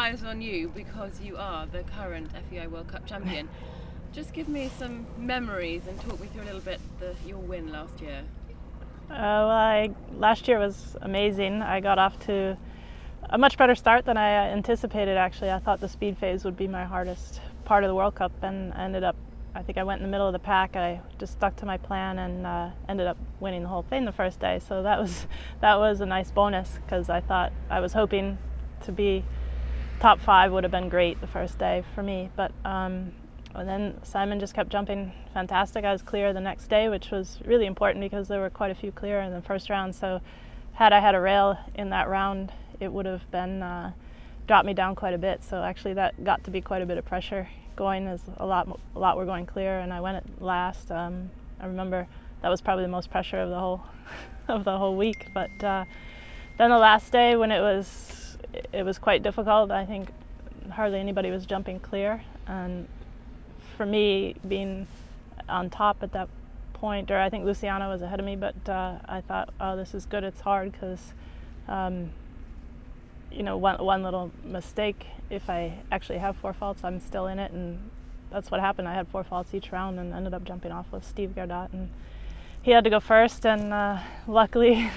eyes on you because you are the current FEI World Cup champion. Just give me some memories and talk me through a little bit your win last year. Last year was amazing. I got off to a much better start than I anticipated, actually. I thought the speed phase would be my hardest part of the World Cup, and I think I went in the middle of the pack. I just stuck to my plan and ended up winning the whole thing the first day. So that was a nice bonus, because I was hoping to be top 5 would have been great the first day for me. But and then Simon just kept jumping fantastic. I was clear the next day, which was really important because there were quite a few clear in the first round. So had I had a rail in that round, it would have been dropped me down quite a bit. So actually that got to be quite a bit of pressure going, as a lot were going clear, and I went at last. I remember that was probably the most pressure of the whole of the whole week. But then the last day, when it was quite difficult. I think hardly anybody was jumping clear, and for me, being on top at that point, or I think Luciana was ahead of me, but I thought, oh, this is good. It's hard because you know, one little mistake, if I actually have 4 faults, I'm still in it, and that's what happened. I had 4 faults each round and ended up jumping off with Steve Gardot, and he had to go first, and luckily,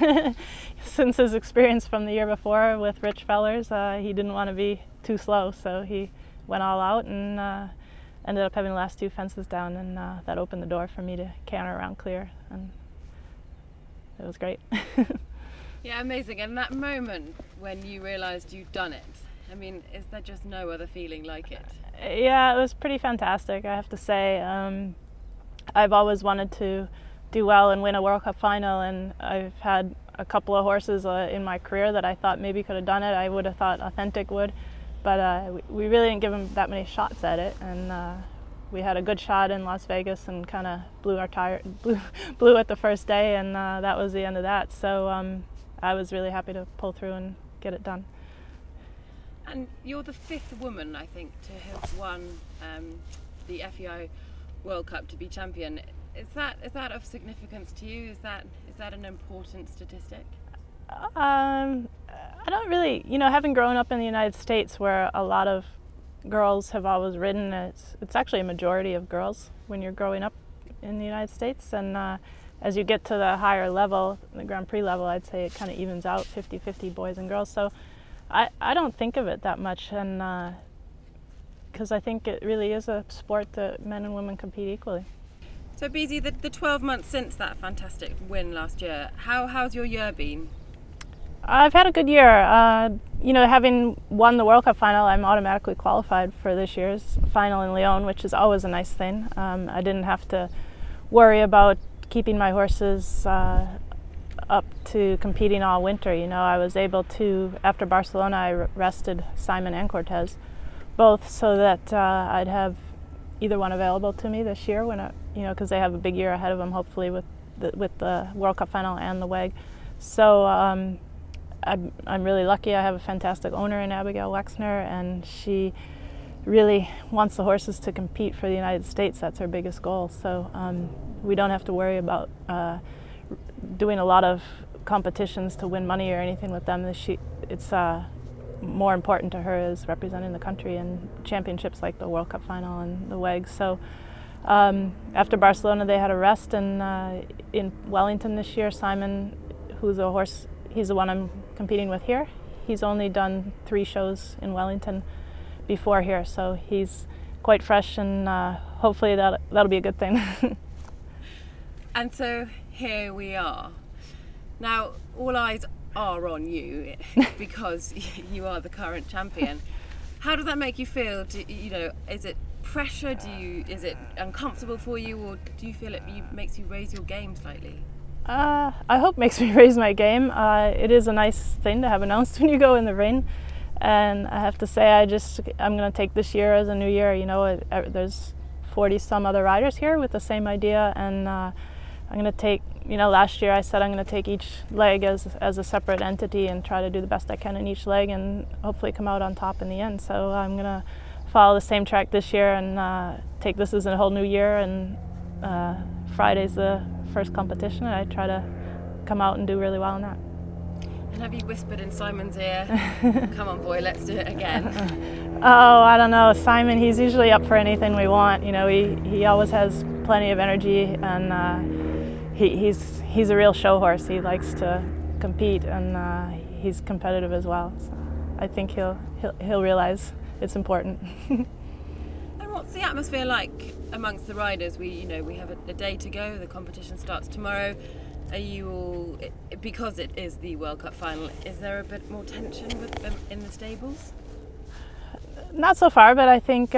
since his experience from the year before with Rich Fellers, he didn't want to be too slow, so he went all out and ended up having the last 2 fences down, and that opened the door for me to canter around clear, and it was great. Yeah, amazing. And that moment when you realised you'd done it, I mean, is there just no other feeling like it? Yeah, it was pretty fantastic, I have to say. I've always wanted to do well and win a World Cup final, and I've had a couple of horses in my career that I thought maybe could have done it. I would have thought Authentic would, but we really didn't give him that many shots at it, and we had a good shot in Las Vegas and kind of blew it the first day, and that was the end of that. So I was really happy to pull through and get it done. And you're the 5th woman, I think, to have won the FEI World Cup, to be champion. Is that of significance to you? Is that an important statistic? I don't really, you know, having grown up in the United States where a lot of girls have always ridden, it's actually a majority of girls when you're growing up in the United States, and as you get to the higher level, the Grand Prix level, I'd say it kind of evens out 50-50 boys and girls. So I don't think of it that much, and because I think it really is a sport that men and women compete equally. So Beezie, the 12 months since that fantastic win last year, how's your year been? I've had a good year. You know, having won the World Cup final, I'm automatically qualified for this year's final in Lyon, which is always a nice thing. I didn't have to worry about keeping my horses up to competing all winter. You know, I was able to, after Barcelona, I rested Simon and Cortez, both, so that I'd have either one available to me this year, when you know, because they have a big year ahead of them, hopefully with the World Cup final and the WEG. So I'm really lucky. I have a fantastic owner in Abigail Wexner, and she really wants the horses to compete for the United States. That's her biggest goal. So we don't have to worry about doing a lot of competitions to win money or anything with them. It's more important to her is representing the country in championships like the World Cup final and the WEG. So after Barcelona, they had a rest, and in Wellington this year, Simon, who's a horse, he's the one I'm competing with here. He's only done 3 shows in Wellington before here, so he's quite fresh, and hopefully that'll be a good thing. And so here we are. Now all eyes are on you because you are the current champion. How does that make you feel? You know, is it pressure? Is it uncomfortable for you, or do you feel it makes you raise your game slightly? I hope it makes me raise my game. It is a nice thing to have announced when you go in the ring, and I have to say I'm going to take this year as a new year. You know, there's 40 some other riders here with the same idea, and I'm going to take, you know, last year I said I'm going to take each leg as a separate entity and try to do the best I can in each leg and hopefully come out on top in the end. So I'm going to follow the same track this year and take this as a whole new year, and Friday's the first competition, and I try to come out and do really well in that. And have you whispered in Simon's ear, come on boy, let's do it again? Oh, I don't know. Simon, he's usually up for anything we want. You know, he always has plenty of energy, and he's a real show horse. He likes to compete, and he's competitive as well. So I think he'll realize it's important. And what's the atmosphere like amongst the riders? We have a day to go. The competition starts tomorrow. Are you all, because it is the World Cup final, is there a bit more tension with them in the stables? Not so far, but I think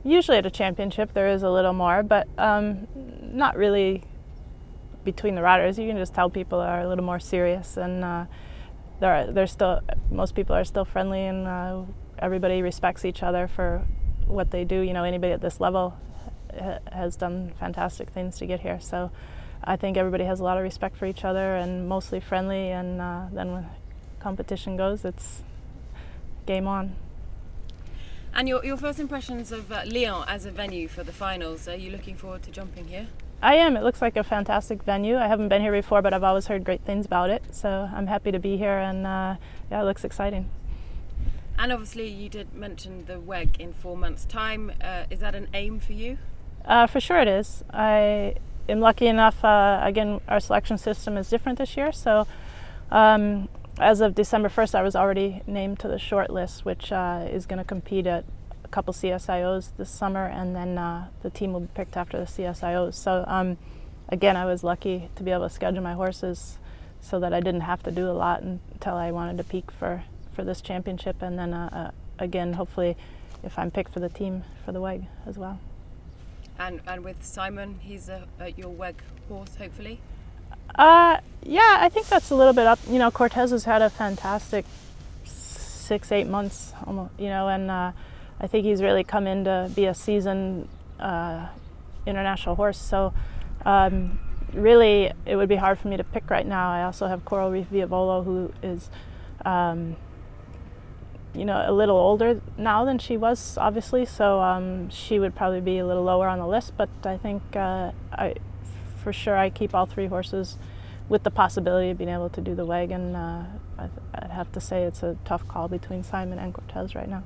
usually at a championship there is a little more, but not really between the riders. You can just tell people are a little more serious, and they're still, most people are still friendly, and everybody respects each other for what they do. You know, anybody at this level has done fantastic things to get here, so I think everybody has a lot of respect for each other and mostly friendly, and then when competition goes, it's game on. And your first impressions of Lyon as a venue for the finals, are you looking forward to jumping here? I am. It looks like a fantastic venue. I haven't been here before, but I've always heard great things about it, so I'm happy to be here, and yeah, it looks exciting. And obviously you did mention the WEG in 4 months' time. Is that an aim for you? For sure it is. I am lucky enough, again, our selection system is different this year, so as of December 1st I was already named to the short list, which is going to compete at a couple CSIOs this summer, and then the team will be picked after the CSIOs. So again, I was lucky to be able to schedule my horses so that I didn't have to do a lot until I wanted to peak for this championship, and then again, hopefully if I'm picked for the team for the WEG as well. And with Simon, he's your WEG horse, hopefully? Yeah, I think that's a little bit up. You know, Cortez has had a fantastic 6-8 months, almost, you know, and I think he's really come in to be a seasoned international horse. So really, it would be hard for me to pick right now. I also have Coral Reef Viavolo, who is you know, a little older now than she was, obviously, so she would probably be a little lower on the list, but I think for sure I keep all 3 horses with the possibility of being able to do the WEG, and I'd have to say it's a tough call between Simon and Cortez right now.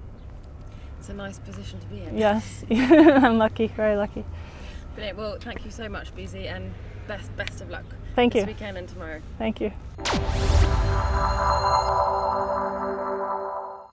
It's a nice position to be in. Yes, I'm lucky, very lucky. Brilliant. Well, thank you so much, Beezie, and best of luck Thank you. this weekend and tomorrow. Thank you.